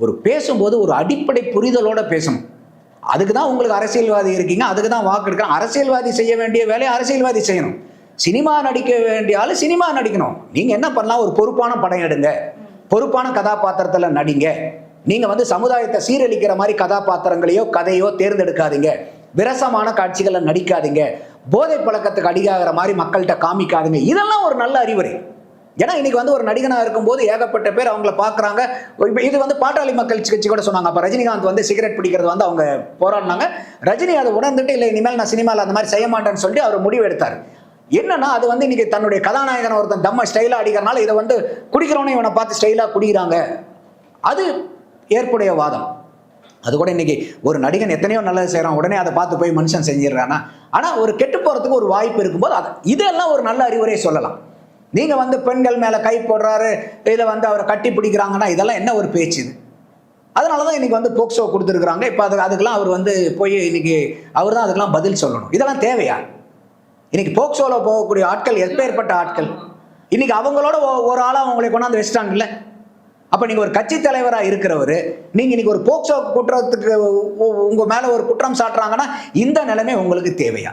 ஒரு பேசும்போது ஒரு அடிப்படை புரிதலோட பேசணும். அதுக்கு தான் உங்களுக்கு அரசியல்வாதி இருக்கீங்க, அதுக்கு தான் வாக்கு எடுக்கணும். அரசியல்வாதி செய்ய வேண்டிய வேலையை அரசியல்வாதி செய்யணும். சினிமா நடிக்க வேண்டிய ஆளு சினிமா நடிக்கணும். நீங்க என்ன பண்ணலாம், ஒரு பொறுப்பான படம் எடுங்க, பொறுப்பான கதாபாத்திரத்துல நடிங்க. நீங்க சமுதாயத்தை சீரழிக்கிற மாதிரி கதாபாத்திரங்களையோ கதையோ தேர்ந்தெடுக்காதீங்க. விரசமான காட்சிகளை நடிக்காதீங்க. போதை பழக்கத்துக்கு அடியாகிற மாதிரி மக்கள்கிட்ட காமிக்காதீங்க. இதெல்லாம் ஒரு நல்ல அறிவுரை. ஏன்னா இன்னைக்கு ஒரு நடிகனா இருக்கும்போது ஏகப்பட்ட பேர் அவங்கள பாக்குறாங்க. இது பாட்டாளி மக்கள் கட்சி கூட சொன்னாங்க. அப்ப ரஜினிகாந்த் சிகரெட் பிடிக்கிறது அவங்க போராடினாங்க. ரஜினி அதை உணர்ந்துட்டு இல்லை, இனிமேல் நான் சினிமாவில் அந்த மாதிரி செய்ய மாட்டேன்னு சொல்லிட்டு அவர் முடிவு எடுத்தார். என்னன்னா அது இன்னைக்கு தன்னுடைய கதாநாயகன் ஒருத்தன் தம்ம ஸ்டைலா அடிக்கிறனால இதை குடிக்கிறவனே இவனை பார்த்து ஸ்டைலா குடிக்கிறாங்க. அது ஏற்புடைய வாதம். அது கூட இன்னைக்கு ஒரு நடிகன் எத்தனையோ நல்லது செய்யறான், உடனே அதை பார்த்து போய் மனுஷன் செஞ்சிடறானா. ஆனா ஒரு கெட்டு போறதுக்கு ஒரு வாய்ப்பு இருக்கும்போது இதெல்லாம் ஒரு நல்ல அறிவுரை சொல்லலாம். நீங்க பெண்கள் மேல கை போடுறாரு, இதை அவரை கட்டி பிடிக்கிறாங்கன்னா இதெல்லாம் என்ன ஒரு பேச்சு இது? அதனாலதான் இன்னைக்கு போக்சோ கொடுத்துருக்காங்க. இப்ப அதுக்கெல்லாம் அவர் போய் இன்னைக்கு அவர் தான் அதுக்கெல்லாம் பதில் சொல்லணும். இதெல்லாம் தேவையா? இன்னைக்கு போக்சோல போகக்கூடிய ஆட்கள் எப்பேற்பட்ட ஆட்கள்? இன்னைக்கு அவங்களோட ஒரு ஆளா அவங்களை கொண்டாந்து வச்சுட்டாங்கல்ல. அப்ப நீங்க ஒரு கட்சி தலைவரா இருக்கிறவரு, நீங்க இன்னைக்கு ஒரு போக்சோ குற்றத்துக்கு உங்க மேல ஒரு குற்றம் சாட்டுறாங்கன்னா இந்த நிலைமை உங்களுக்கு தேவையா?